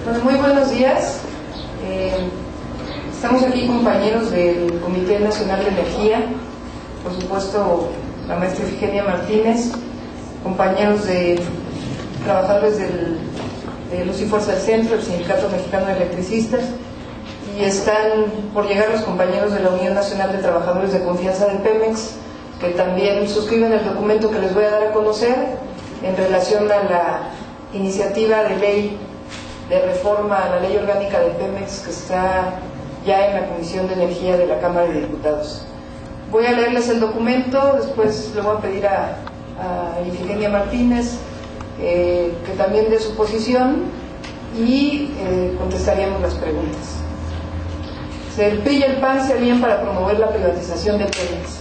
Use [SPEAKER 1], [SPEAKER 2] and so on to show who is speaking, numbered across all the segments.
[SPEAKER 1] Bueno, muy buenos días. Estamos aquí compañeros del Comité Nacional de Energía, por supuesto la maestra Ifigenia Martínez, compañeros de trabajadores de Luz y Fuerza del Centro, el Sindicato Mexicano de Electricistas, y están por llegar los compañeros de la Unión Nacional de Trabajadores de Confianza del Pemex, que también suscriben el documento que les voy a dar a conocer en relación a la iniciativa de ley de reforma a la ley orgánica del Pemex que está ya en la Comisión de Energía de la Cámara de Diputados. Voy a leerles el documento, después le voy a pedir a Ifigenia Martínez que también dé su posición y contestaríamos las preguntas. El PRI y el PAN se alían para promover la privatización del Pemex.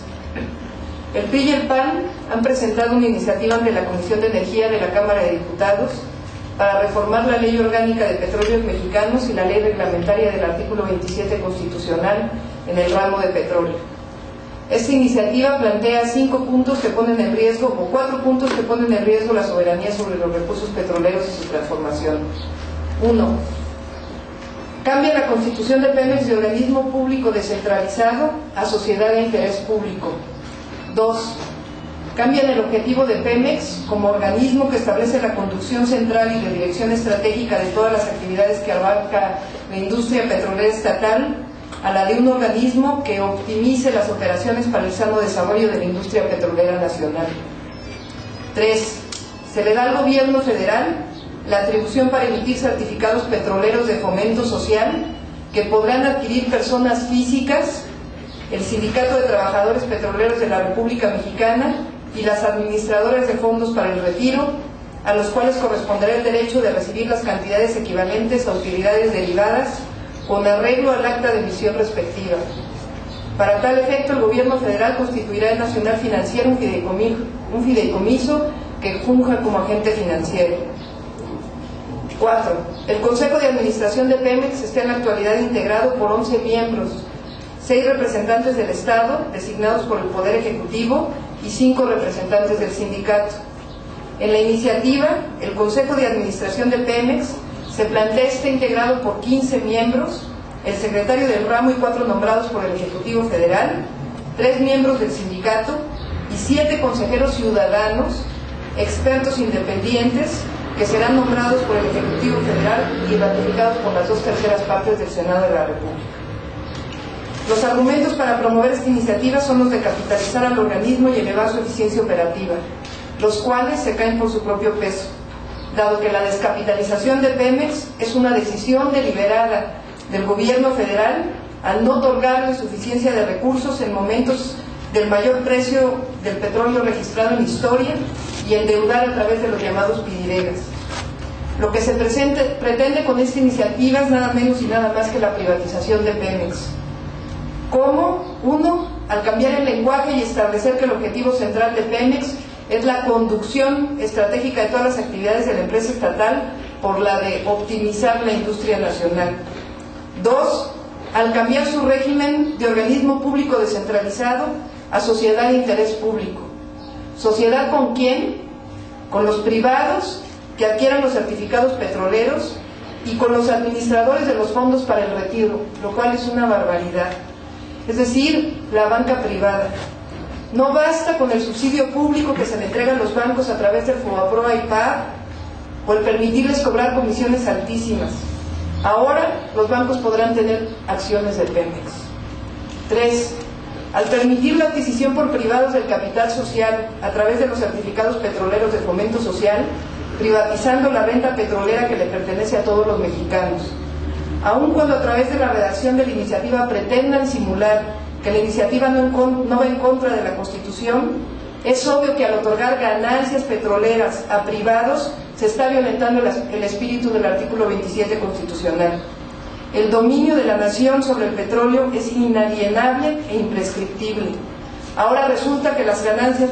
[SPEAKER 1] El PRI y el PAN han presentado una iniciativa ante la Comisión de Energía de la Cámara de Diputados para reformar la Ley Orgánica de Petróleos Mexicanos y la Ley Reglamentaria del artículo 27 constitucional en el ramo de petróleo. Esta iniciativa plantea 5 puntos que ponen en riesgo, o 4 puntos que ponen en riesgo la soberanía sobre los recursos petroleros y su transformación. 1. Cambia la constitución de Pemex de organismo público descentralizado a sociedad de interés público. 2. Cambian el objetivo de Pemex como organismo que establece la conducción central y de dirección estratégica de todas las actividades que abarca la industria petrolera estatal a la de un organismo que optimice las operaciones para el sano desarrollo de la industria petrolera nacional. 3. Se le da al gobierno federal la atribución para emitir certificados petroleros de fomento social que podrán adquirir personas físicas, el Sindicato de Trabajadores Petroleros de la República Mexicana y las administradoras de fondos para el retiro, a los cuales corresponderá el derecho de recibir las cantidades equivalentes a utilidades derivadas con arreglo al acta de emisión respectiva. Para tal efecto, el gobierno federal constituirá en Nacional Financiero un fideicomiso que funja como agente financiero. 4. El Consejo de Administración de Pemex está en la actualidad integrado por 11 miembros, 6 representantes del Estado, designados por el Poder Ejecutivo, y 5 representantes del sindicato. En la iniciativa, el Consejo de Administración de Pemex se plantea esté integrado por 15 miembros, el secretario del ramo y 4 nombrados por el Ejecutivo Federal, 3 miembros del sindicato y 7 consejeros ciudadanos, expertos independientes, que serán nombrados por el Ejecutivo Federal y ratificados por las 2/3 partes del Senado de la República. Los argumentos para promover esta iniciativa son los de capitalizar al organismo y elevar su eficiencia operativa, los cuales se caen por su propio peso, dado que la descapitalización de Pemex es una decisión deliberada del gobierno federal al no otorgarle suficiencia de recursos en momentos del mayor precio del petróleo registrado en la historia y endeudar a través de los llamados pidiregas. Lo que se pretende con esta iniciativa es nada menos y nada más que la privatización de Pemex. ¿Cómo? 1. Al cambiar el lenguaje y establecer que el objetivo central de Pemex es la conducción estratégica de todas las actividades de la empresa estatal por la de optimizar la industria nacional. 2. Al cambiar su régimen de organismo público descentralizado a sociedad de interés público. ¿Sociedad con quién? Con los privados que adquieran los certificados petroleros y con los administradores de los fondos para el retiro, lo cual es una barbaridad. Es decir, la banca privada. No basta con el subsidio público que se le entrega a los bancos a través del FOBAPROA y PAB o el permitirles cobrar comisiones altísimas. Ahora los bancos podrán tener acciones de Pemex. 3. Al permitir la adquisición por privados del capital social a través de los certificados petroleros de fomento social, privatizando la renta petrolera que le pertenece a todos los mexicanos. Aun cuando a través de la redacción de la iniciativa pretendan simular que la iniciativa no va en contra de la Constitución, es obvio que al otorgar ganancias petroleras a privados se está violentando el espíritu del artículo 27 constitucional. El dominio de la nación sobre el petróleo es inalienable e imprescriptible. Ahora resulta que las ganancias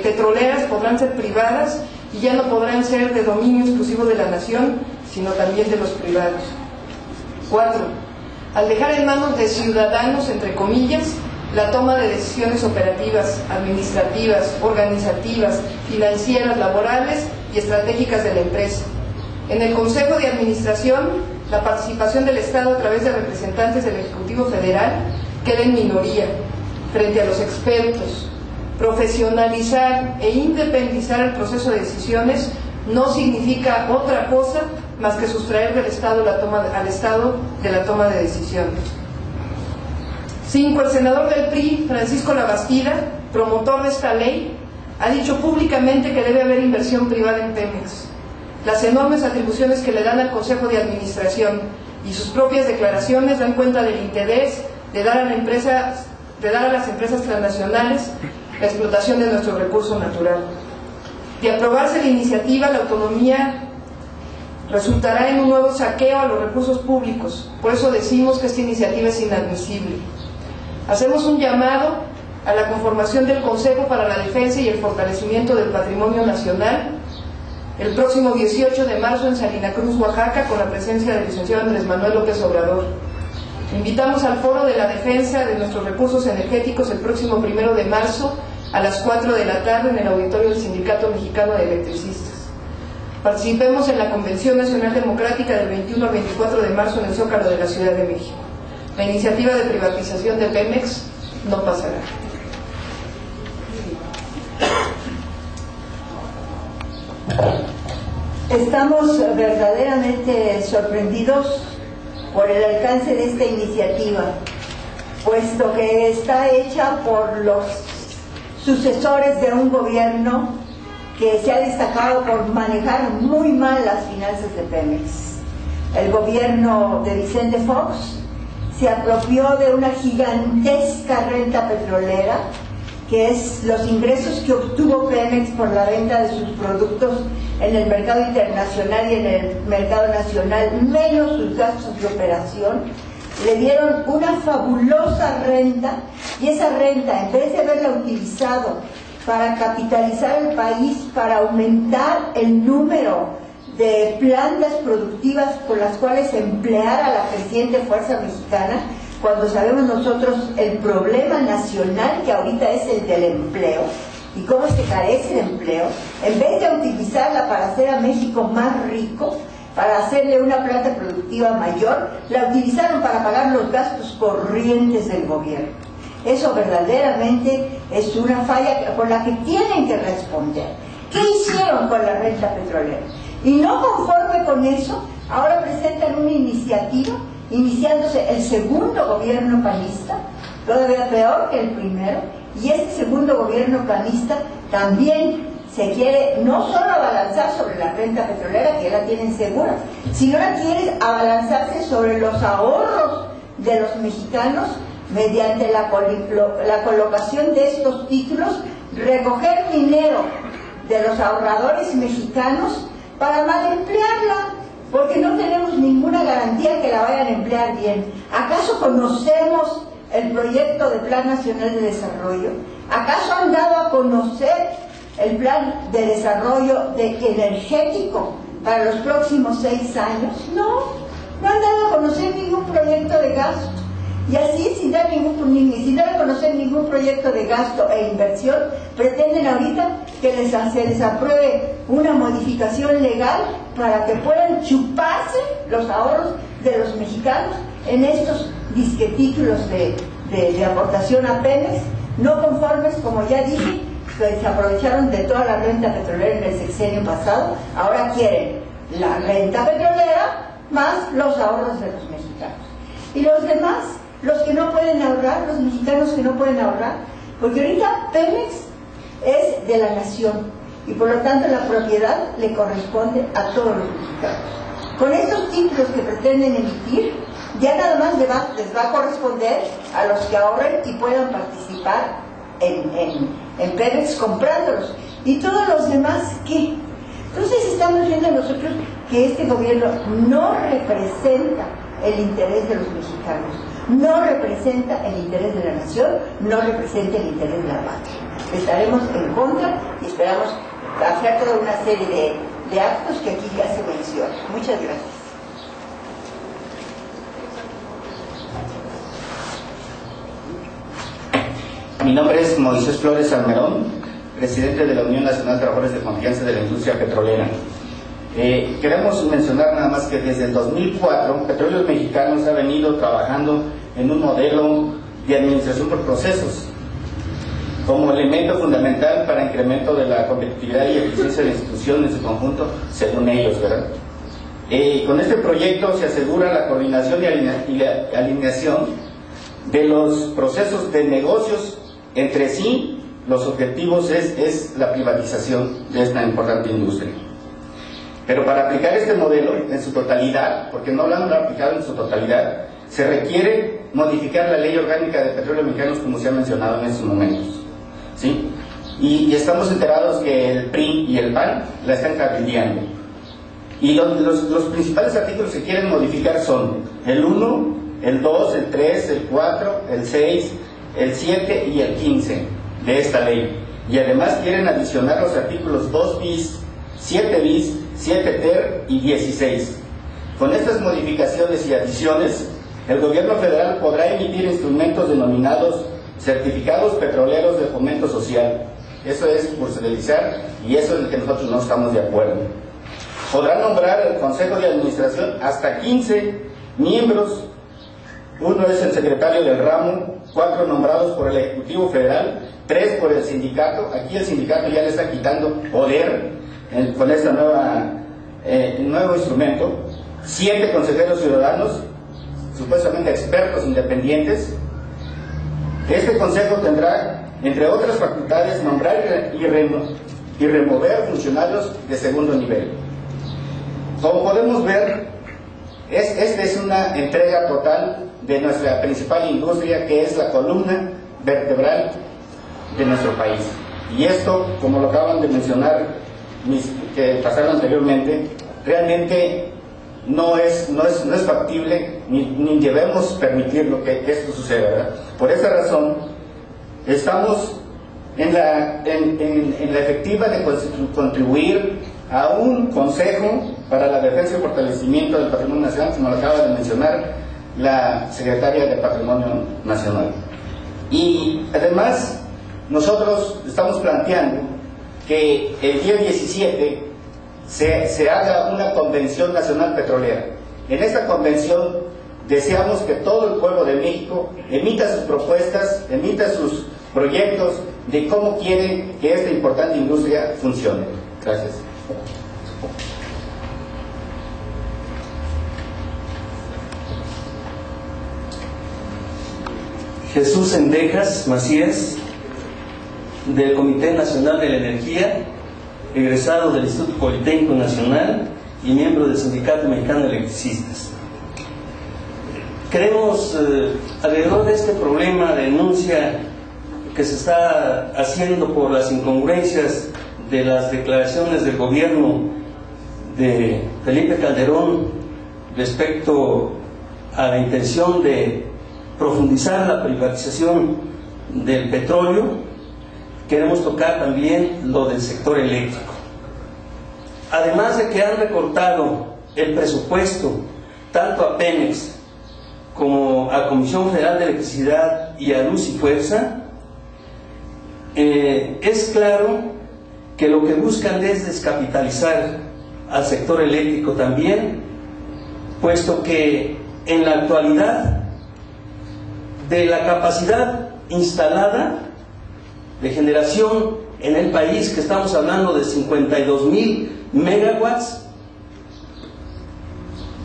[SPEAKER 1] petroleras podrán ser privadas y ya no podrán ser de dominio exclusivo de la nación, sino también de los privados. 4. Al dejar en manos de ciudadanos, entre comillas, la toma de decisiones operativas, administrativas, organizativas, financieras, laborales y estratégicas de la empresa. En el Consejo de Administración, la participación del Estado a través de representantes del Ejecutivo Federal queda en minoría frente a los expertos. Profesionalizar e independizar el proceso de decisiones no significa otra cosa más que sustraer al Estado de la toma de decisiones. 5. El senador del PRI, Francisco Labastida, promotor de esta ley, ha dicho públicamente que debe haber inversión privada en Pemex. Las enormes atribuciones que le dan al Consejo de Administración y sus propias declaraciones dan cuenta del interés de dar a las empresas transnacionales la explotación de nuestro recurso natural. De aprobarse la iniciativa, la autonomía resultará en un nuevo saqueo a los recursos públicos. Por eso decimos que esta iniciativa es inadmisible. Hacemos un llamado a la conformación del Consejo para la Defensa y el Fortalecimiento del Patrimonio Nacional el próximo 18 de marzo en Salina Cruz, Oaxaca, con la presencia del licenciado Andrés Manuel López Obrador. Invitamos al Foro de la Defensa de nuestros recursos energéticos el próximo 1 de marzo a las 4 de la tarde en el auditorio del Sindicato Mexicano de Electricistas. Participemos en la Convención Nacional Democrática del 21 al 24 de marzo en el Zócalo de la Ciudad de México. La iniciativa de privatización de Pemex no pasará.
[SPEAKER 2] Estamos verdaderamente sorprendidos por el alcance de esta iniciativa, puesto que está hecha por los sucesores de un gobierno que se ha destacado por manejar muy mal las finanzas de Pemex. El gobierno de Vicente Fox se apropió de una gigantesca renta petrolera, que es los ingresos que obtuvo Pemex por la venta de sus productos en el mercado internacional y en el mercado nacional, menos sus gastos de operación. Le dieron una fabulosa renta, y esa renta, en vez de haberla utilizado para capitalizar el país, para aumentar el número de plantas productivas con las cuales emplear a la creciente fuerza mexicana, cuando sabemos nosotros el problema nacional que ahorita es el del empleo y cómo se carece de empleo, en vez de utilizarla para hacer a México más rico, para hacerle una planta productiva mayor, la utilizaron para pagar los gastos corrientes del gobierno. Eso verdaderamente es una falla por la que tienen que responder. ¿Qué hicieron con la renta petrolera? Y no conforme con eso, ahora presentan una iniciativa, iniciándose el segundo gobierno panista, todavía peor que el primero, y este segundo gobierno panista también se quiere no solo abalanzar sobre la renta petrolera, que ya la tienen segura, sino ahora quiere abalanzarse sobre los ahorros de los mexicanos mediante la colocación de estos títulos, recoger dinero de los ahorradores mexicanos para mal emplearla, porque no tenemos ninguna garantía que la vayan a emplear bien. ¿Acaso conocemos el proyecto de Plan Nacional de Desarrollo? ¿Acaso han dado a conocer el plan de desarrollo energético para los próximos 6 años? No han dado a conocer ningún proyecto de gasto. Y así, sin dar a conocer ningún proyecto de gasto e inversión, pretenden ahorita que se les apruebe una modificación legal para que puedan chuparse los ahorros de los mexicanos en estos disquetítulos de aportación a Pemex, no conformes, como ya dije, que se aprovecharon de toda la renta petrolera en el sexenio pasado. Ahora quieren la renta petrolera más los ahorros de los mexicanos. Y los demás, los que no pueden ahorrar, los mexicanos que no pueden ahorrar, porque ahorita Pemex es de la nación y por lo tanto la propiedad le corresponde a todos los mexicanos. Con estos títulos que pretenden emitir, ya nada más les va a corresponder a los que ahorren y puedan participar en Pemex comprándolos. ¿Y todos los demás qué? Entonces estamos viendo nosotros que este gobierno no representa el interés de los mexicanos, no representa el interés de la nación, no representa el interés de la patria. Estaremos en contra y esperamos hacer toda una serie de actos que aquí ya se mencionan. Muchas gracias.
[SPEAKER 3] Mi nombre es Moisés Flores Almerón, presidente de la Unión Nacional de Trabajadores de Confianza de la Industria Petrolera. Queremos mencionar nada más que desde el 2004 Petróleos Mexicanos ha venido trabajando en un modelo de administración por procesos como elemento fundamental para incremento de la competitividad y eficiencia de la institución en su conjunto, según ellos, ¿verdad? Con este proyecto se asegura la coordinación y la alineación de los procesos de negocios entre sí. Los objetivos es la privatización de esta importante industria. Pero para aplicar este modelo en su totalidad, porque no lo han aplicado en su totalidad, se requiere modificar la Ley Orgánica de Petróleos Mexicanos, como se ha mencionado en estos momentos, ¿sí? Y estamos enterados que el PRI y el PAN la están cabildeando. Y los principales artículos que quieren modificar son el 1, el 2, el 3, el 4, el 6, el 7 y el 15 de esta ley. Y además quieren adicionar los artículos 2 bis, 7 bis, 7 ter y 16. Con estas modificaciones y adiciones, el gobierno federal podrá emitir instrumentos denominados certificados petroleros de fomento social. Eso es bursalizar, y eso es el que nosotros no estamos de acuerdo. Podrá nombrar el Consejo de Administración hasta 15 miembros. Uno es el secretario del ramo, 4 nombrados por el Ejecutivo Federal, 3 por el sindicato. Aquí el sindicato ya le está quitando poder con este nuevo instrumento. 7 consejeros ciudadanos, supuestamente expertos independientes. Este consejo tendrá, entre otras facultades, nombrar y remover funcionarios de segundo nivel. Como podemos ver, esta es una entrega total de nuestra principal industria, que es la columna vertebral de nuestro país. Y esto, como lo acaban de mencionar que pasaron anteriormente, realmente no es factible, ni debemos permitir que esto suceda, ¿verdad? Por esa razón estamos en la efectiva de contribuir a un consejo para la defensa y fortalecimiento del patrimonio nacional, como lo acaba de mencionar la secretaria de Patrimonio Nacional. Y además nosotros estamos planteando que el día 17 se haga una convención nacional petrolera. En esta convención deseamos que todo el pueblo de México emita sus propuestas, emita sus proyectos de cómo quiere que esta importante industria funcione. Gracias.
[SPEAKER 4] Jesús Sendejas Macías, del Comité Nacional de la Energía, egresado del Instituto Politécnico Nacional y miembro del Sindicato Mexicano de Electricistas. Queremos, alrededor de este problema de denuncia que se está haciendo por las incongruencias de las declaraciones del gobierno de Felipe Calderón respecto a la intención de profundizar la privatización del petróleo, queremos tocar también lo del sector eléctrico. Además de que han recortado el presupuesto tanto a Pemex como a Comisión Federal de Electricidad y a Luz y Fuerza, es claro que lo que buscan es descapitalizar al sector eléctrico también, puesto que en la actualidad, de la capacidad instalada de generación en el país, que estamos hablando de 52,000 megawatts,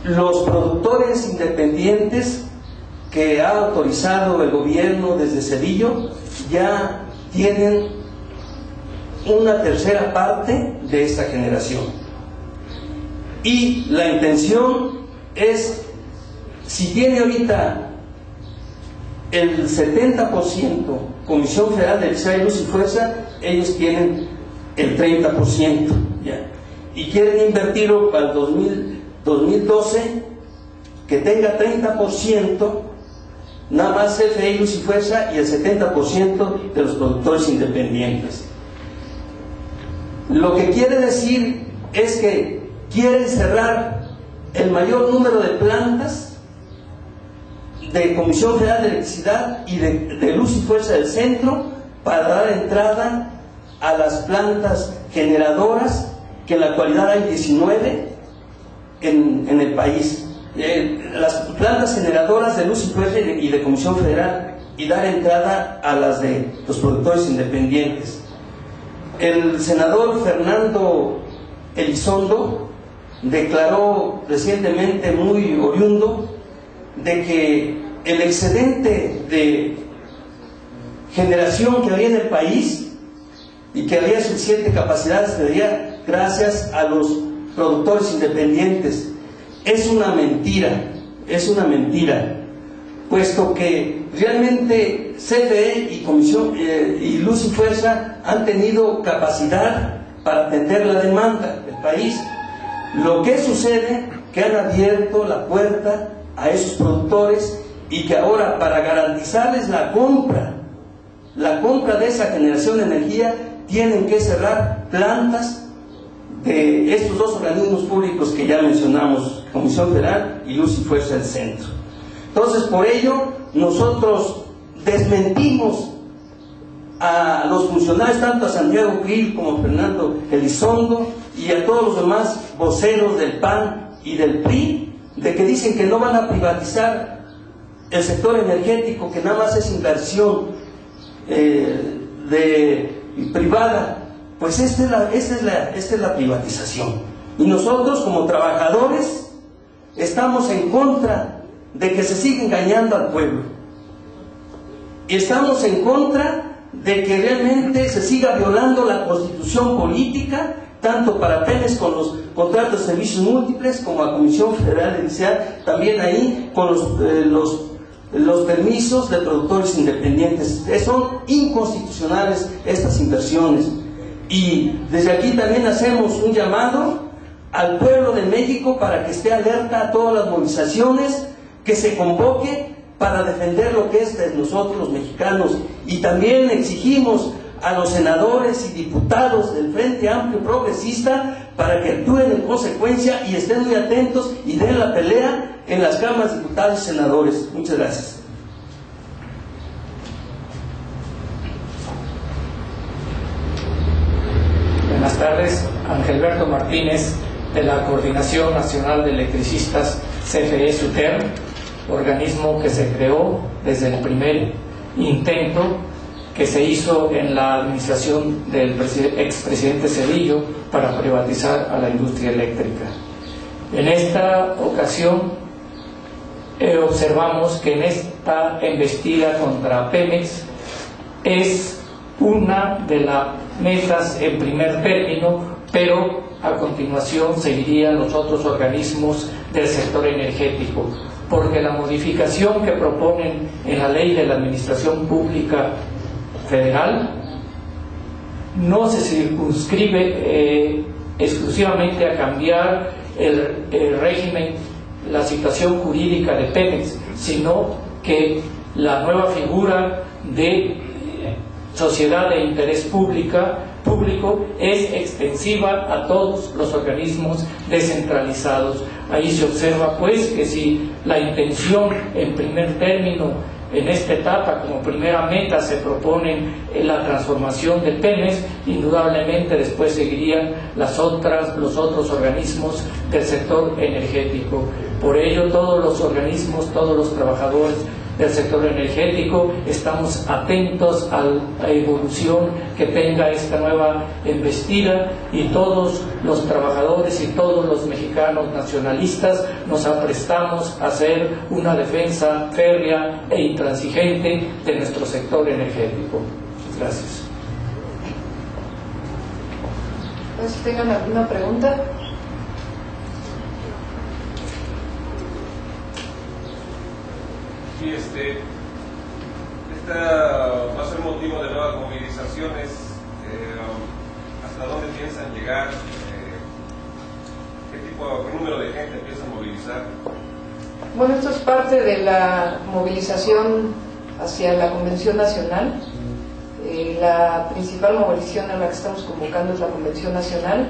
[SPEAKER 4] los productores independientes que ha autorizado el gobierno desde Cedillo ya tienen una tercera parte de esta generación. Y la intención es, si tiene ahorita el 70% Comisión Federal de Electricidad y Luz y Fuerza, ellos tienen el 30%, ¿ya? Y quieren invertirlo para el 2012, que tenga 30% nada más CFE y Luz y Fuerza, y el 70% de los productores independientes. Lo que quiere decir es que quieren cerrar el mayor número de plantas de Comisión Federal de Electricidad y de Luz y Fuerza del centro, para dar entrada a las plantas generadoras que en la actualidad hay 19 en el país. Las plantas generadoras de luz y fuerza y de Comisión Federal, y dar entrada a las de los productores independientes. El senador Fernando Elizondo declaró recientemente, muy oriundo, de que el excedente de generación que había en el país y que había suficiente capacidad se debía gracias a los productores independientes. Es una mentira, puesto que realmente CFE y Comisión y Luz y Fuerza han tenido capacidad para atender la demanda del país. Lo que sucede que han abierto la puerta a esos productores y que ahora, para garantizarles la compra de esa generación de energía, tienen que cerrar plantas de estos dos organismos públicos que ya mencionamos, Comisión Federal y Luz y Fuerza del Centro. Entonces, por ello, nosotros desmentimos a los funcionarios, tanto a Santiago Krill como a Fernando Elizondo y a todos los demás voceros del PAN y del PRI, de que dicen que no van a privatizar el sector energético, que nada más es inversión privada. Pues esta es la privatización. Y nosotros, como trabajadores, estamos en contra de que se siga engañando al pueblo. Y estamos en contra de que realmente se siga violando la constitución política, tanto para Pemex con los contratos de servicios múltiples, como a Comisión Federal de Electricidad, también ahí con los permisos de productores independientes. Son inconstitucionales estas inversiones. Y desde aquí también hacemos un llamado al pueblo de México para que esté alerta a todas las movilizaciones que se convoque para defender lo que es de nosotros los mexicanos. Y también exigimos a los senadores y diputados del Frente Amplio Progresista para que actúen en consecuencia y estén muy atentos y den la pelea en las cámaras de diputados y senadores. Muchas gracias.
[SPEAKER 5] Buenas tardes, Angelberto Martínez, de la Coordinación Nacional de Electricistas CFE SUTER, organismo que se creó desde el primer intento que se hizo en la administración del expresidente Zedillo para privatizar a la industria eléctrica. En esta ocasión observamos que en esta embestida contra Pemex es una de las metas en primer término, pero a continuación seguirían los otros organismos del sector energético, porque la modificación que proponen en la Ley de la Administración Pública Federal no se circunscribe exclusivamente a cambiar el régimen, la situación jurídica de Pemex, sino que la nueva figura de sociedad de interés público es extensiva a todos los organismos descentralizados. Ahí se observa pues que si la intención en primer término en esta etapa como primera meta se propone la transformación de Pemex, indudablemente después seguirían los otros organismos del sector energético. Por ello todos los organismos, todos los trabajadores del sector energético estamos atentos a la evolución que tenga esta nueva embestida, y todos los trabajadores y todos los mexicanos nacionalistas nos aprestamos a hacer una defensa férrea e intransigente de nuestro sector energético. Gracias.
[SPEAKER 1] Si tengan alguna pregunta.
[SPEAKER 6] Sí, esta va a ser motivo de nuevas movilizaciones. ¿Hasta dónde piensan llegar? ¿Qué número de gente piensan movilizar?
[SPEAKER 1] Bueno, esto es parte de la movilización hacia la Convención Nacional. La principal movilización a la que estamos convocando es la Convención Nacional,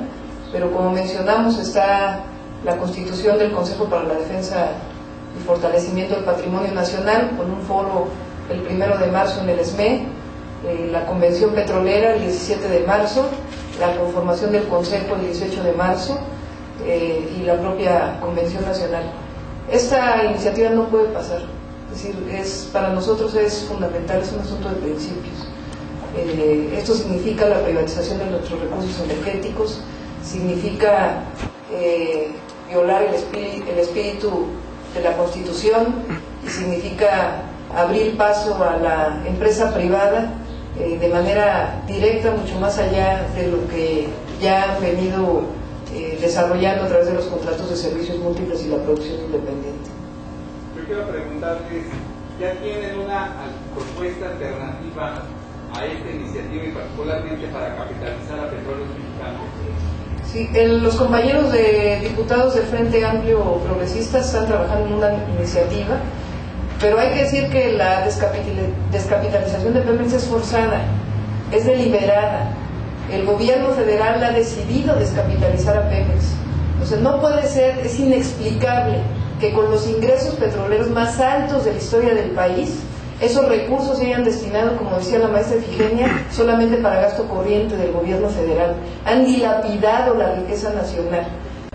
[SPEAKER 1] pero como mencionamos está la constitución del Consejo para la Defensa y Fortalecimiento del Patrimonio Nacional, con un foro el 1 de marzo en el SME, la Convención Petrolera el 17 de marzo, la conformación del Consejo el 18 de marzo y la propia Convención Nacional. Esta iniciativa no puede pasar, es decir, para nosotros es fundamental, es un asunto de principios. Esto significa la privatización de nuestros recursos energéticos, significa violar el espíritu de la Constitución y significa abrir paso a la empresa privada de manera directa, mucho más allá de lo que ya han venido desarrollando a través de los contratos de servicios múltiples y la producción independiente.
[SPEAKER 7] Yo quiero preguntarles, ¿ya tienen una propuesta alternativa a esta iniciativa y particularmente para capitalizar a Petróleos Mexicanos?
[SPEAKER 1] Sí, los compañeros de diputados del Frente Amplio Progresista están trabajando en una iniciativa, pero hay que decir que la descapitalización de Pemex es forzada, es deliberada. El gobierno federal ha decidido descapitalizar a Pemex. O sea, no puede ser, es inexplicable que con los ingresos petroleros más altos de la historia del país, esos recursos se hayan destinado, como decía la maestra Efigenia, solamente para gasto corriente del gobierno federal. Han dilapidado la riqueza nacional.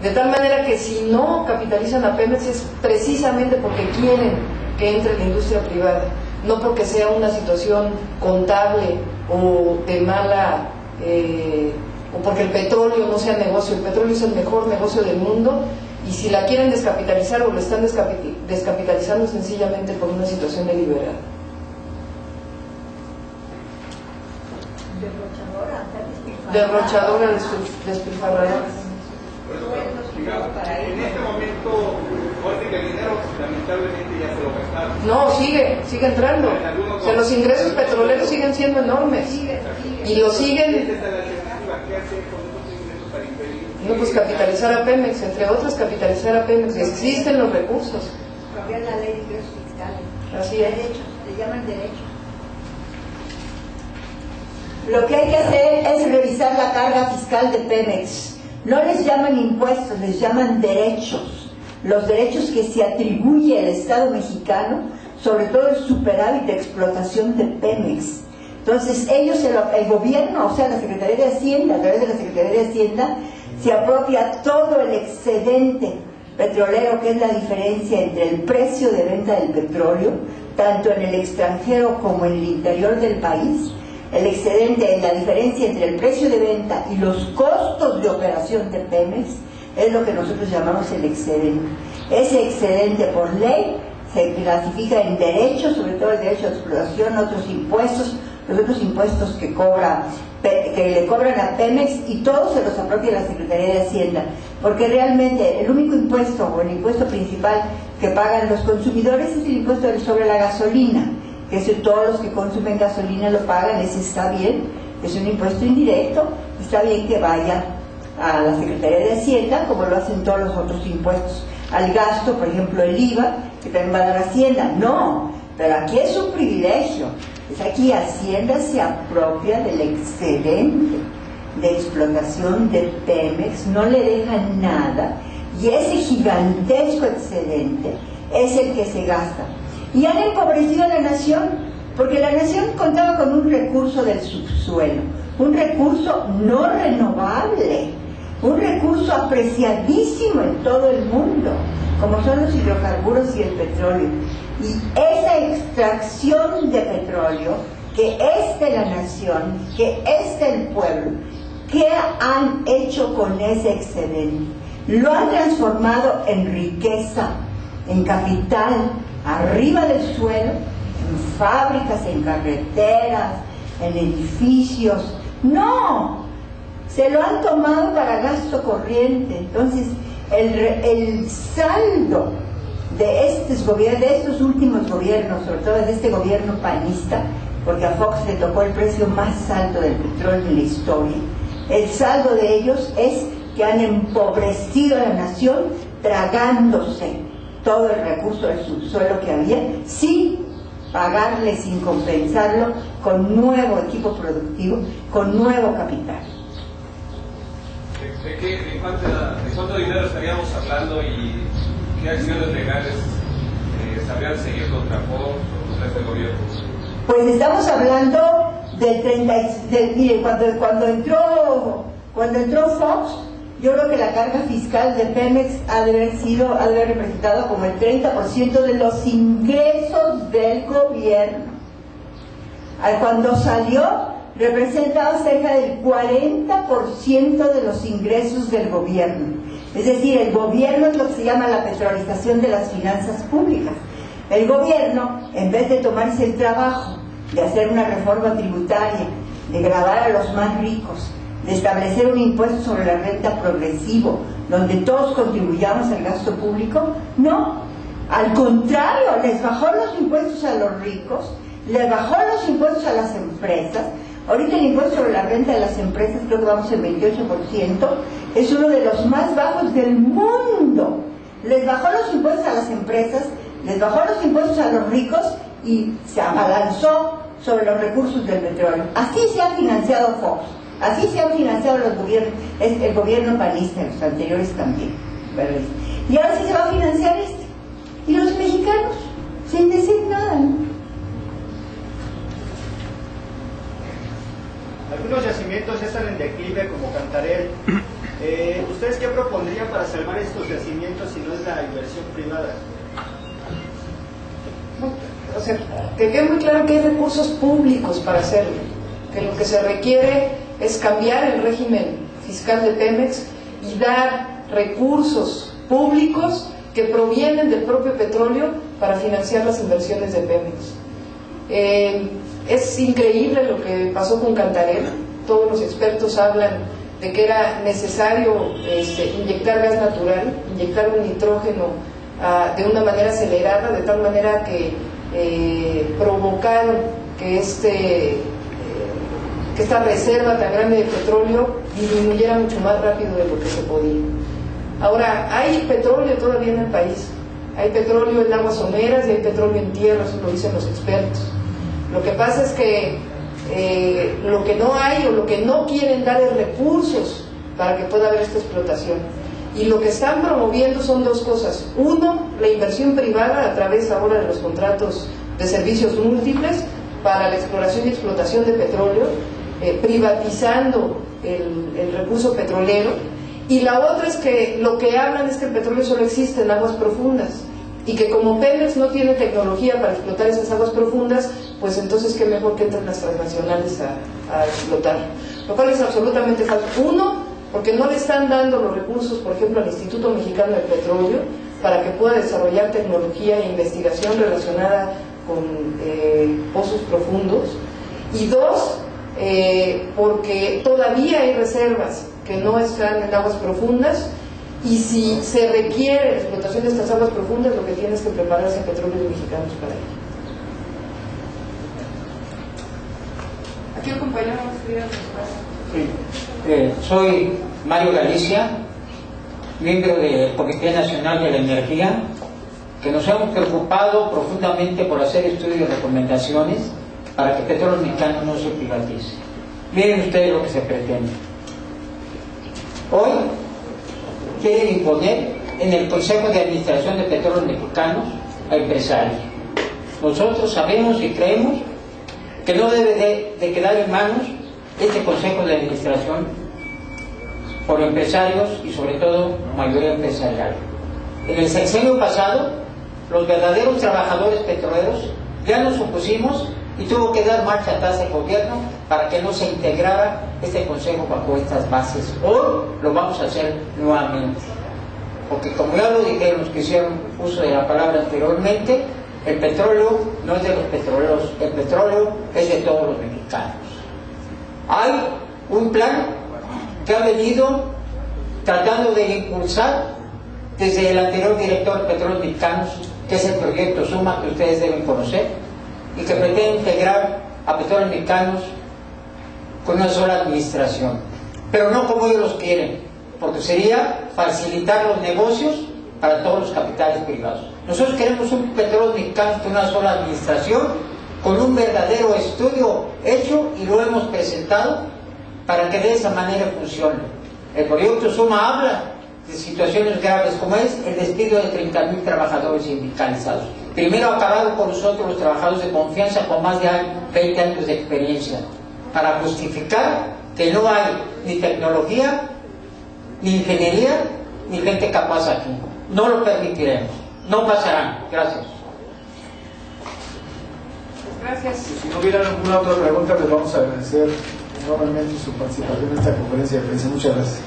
[SPEAKER 1] De tal manera que si no capitalizan a Pemex es precisamente porque quieren que entre la industria privada, no porque sea una situación contable o de mala, o porque el petróleo no sea negocio. El petróleo es el mejor negocio del mundo, y si la quieren descapitalizar o lo están descapitalizando sencillamente por una situación deliberada. Derrochadora, despilfarradora.
[SPEAKER 7] En este momento, parece que el dinero lamentablemente ya se lo gastaron.
[SPEAKER 1] No, sigue entrando. O sea, los ingresos petroleros siguen siendo enormes. Y lo siguen.
[SPEAKER 7] ¿Qué hacer con estos ingresos para impedir?
[SPEAKER 1] No, pues capitalizar a Pemex, entre otras capitalizar a Pemex. Existen los recursos.
[SPEAKER 2] Cambiar la ley de ingresos fiscales.
[SPEAKER 1] Así es.
[SPEAKER 2] Derechos, le llaman derechos. Lo que hay que hacer es revisar la carga fiscal de Pemex. No les llaman impuestos, les llaman derechos. Los derechos que se atribuye el Estado mexicano, sobre todo el superávit de explotación de Pemex. Entonces ellos, el gobierno, o sea la Secretaría de Hacienda, a través de la Secretaría de Hacienda, se apropia todo el excedente petrolero, que es la diferencia entre el precio de venta del petróleo, tanto en el extranjero como en el interior del país. El excedente, la diferencia entre el precio de venta y los costos de operación de Pemex, es lo que nosotros llamamos el excedente. Ese excedente, por ley, se clasifica en derechos, sobre todo el derecho de explotación, otros impuestos, los otros impuestos que le cobran a Pemex, y todos se los apropia la Secretaría de Hacienda, porque realmente el único impuesto, o el impuesto principal que pagan los consumidores, es el impuesto sobre la gasolina, que si todos los que consumen gasolina lo pagan. Ese está bien, es un impuesto indirecto, está bien que vaya a la Secretaría de Hacienda, como lo hacen todos los otros impuestos al gasto, por ejemplo el IVA, que también va a dar Hacienda. No, pero aquí es un privilegio, es aquí Hacienda se apropia del excedente de explotación de Pemex, no le dejan nada, y ese gigantesco excedente es el que se gasta. Y han empobrecido a la nación, porque la nación contaba con un recurso del subsuelo, un recurso no renovable, un recurso apreciadísimo en todo el mundo, como son los hidrocarburos y el petróleo. Y esa extracción de petróleo, que es de la nación, que es del pueblo, ¿qué han hecho con ese excedente? Lo han transformado en riqueza, en capital, arriba del suelo, en fábricas, en carreteras, en edificios. No, se lo han tomado para gasto corriente. Entonces el saldo de estos últimos gobiernos, sobre todo de este gobierno panista, porque a Fox le tocó el precio más alto del petróleo en la historia, el saldo de ellos es que han empobrecido a la nación, tragándose todo el recurso del subsuelo que había, sin pagarle, sin compensarlo, con nuevo equipo productivo, con nuevo capital.
[SPEAKER 6] ¿De cuánto dinero estaríamos hablando y qué acciones legales sabrían seguir contra Fox o contra este gobierno?
[SPEAKER 2] Pues estamos hablando del 30, mire, cuando entró Cuando entró Fox, yo creo que la carga fiscal de Pemex ha de haber representado como el 30% de los ingresos del gobierno. Cuando salió, representaba cerca del 40% de los ingresos del gobierno. Es decir, el gobierno es lo que se llama la petrolización de las finanzas públicas. El gobierno, en vez de tomarse el trabajo de hacer una reforma tributaria, de gravar a los más ricos, de establecer un impuesto sobre la renta progresivo, donde todos contribuyamos al gasto público, no. Al contrario, les bajó los impuestos a los ricos, les bajó los impuestos a las empresas. Ahorita el impuesto sobre la renta de las empresas, creo que vamos en 28%, es uno de los más bajos del mundo. Les bajó los impuestos a las empresas, les bajó los impuestos a los ricos y se abalanzó sobre los recursos del petróleo. Así se ha financiado Fox, así se han financiado los gobiernos, el gobierno panista, los anteriores también, ¿verdad? Y ahora sí se va a financiar este. Y los mexicanos, sin decir nada, ¿no?
[SPEAKER 8] Algunos yacimientos ya están en declive, como Cantarell. ¿Ustedes qué propondrían para salvar estos yacimientos si no es la inversión privada?
[SPEAKER 1] O sea, que quede muy claro que hay recursos públicos para hacerlo, que lo que se requiere es cambiar el régimen fiscal de Pemex y dar recursos públicos que provienen del propio petróleo para financiar las inversiones de Pemex. Es increíble lo que pasó con Cantarell. Todos los expertos hablan de que era necesario inyectar gas natural, inyectar un nitrógeno de una manera acelerada, de tal manera que provocaron que esta reserva tan grande de petróleo disminuyera mucho más rápido de lo que se podía. Ahora, hay petróleo todavía en el país, hay petróleo en aguas someras y hay petróleo en tierra, eso lo dicen los expertos. Lo que pasa es que lo que no hay o lo que no quieren dar es recursos para que pueda haber esta explotación. Y lo que están promoviendo son dos cosas. Uno, la inversión privada a través ahora de los contratos de servicios múltiples para la exploración y explotación de petróleo, privatizando el recurso petrolero. Y la otra es que lo que hablan es que el petróleo solo existe en aguas profundas y que como Pemex no tiene tecnología para explotar esas aguas profundas, pues entonces qué mejor que entren las transnacionales a explotar, lo cual es absolutamente falso. Uno, porque no le están dando los recursos, por ejemplo, al Instituto Mexicano del Petróleo para que pueda desarrollar tecnología e investigación relacionada con pozos profundos. Y dos, porque todavía hay reservas que no están en aguas profundas, y si se requiere la explotación de estas aguas profundas, lo que tiene es que prepararse a petróleos mexicanos para ello. Aquí el compañero
[SPEAKER 9] soy Mario Galicia, miembro del Comité Nacional de la Energía, que nos hemos preocupado profundamente por hacer estudios y recomendaciones para que Petróleos Mexicanos no se privatice. Miren ustedes lo que se pretende. Hoy quieren imponer en el Consejo de Administración de Petróleos Mexicanos a empresarios. Nosotros sabemos y creemos que no debe de quedar en manos este Consejo de Administración por empresarios y sobre todo mayoría empresarial. En el sexenio pasado, los verdaderos trabajadores petroleros ya nos opusimos y tuvo que dar marcha atrás el gobierno para que no se integrara este consejo bajo estas bases. Hoy lo vamos a hacer nuevamente, porque como ya lo dijeron los que hicieron uso de la palabra anteriormente, el petróleo no es de los petroleros, el petróleo es de todos los mexicanos. Hay un plan que ha venido tratando de impulsar desde el anterior director de Petróleos Mexicanos, que es el proyecto SUMA, que ustedes deben conocer, y que pretende integrar a Petróleos Mexicanos con una sola administración, pero no como ellos los quieren, porque sería facilitar los negocios para todos los capitales privados. Nosotros queremos un Petróleos Mexicanos con una sola administración, con un verdadero estudio hecho y lo hemos presentado para que de esa manera funcione. El proyecto SUMA habla de situaciones graves como es el despido de 30,000 trabajadores sindicalizados. Primero acabaron con nosotros los trabajadores de confianza con más de 20 años de experiencia, para justificar que no hay ni tecnología, ni ingeniería, ni gente capaz aquí. No lo permitiremos. No pasarán. Gracias.
[SPEAKER 1] Gracias.
[SPEAKER 10] Si no hubiera alguna otra pregunta, les vamos a agradecer enormemente su participación en esta conferencia de prensa. Muchas gracias.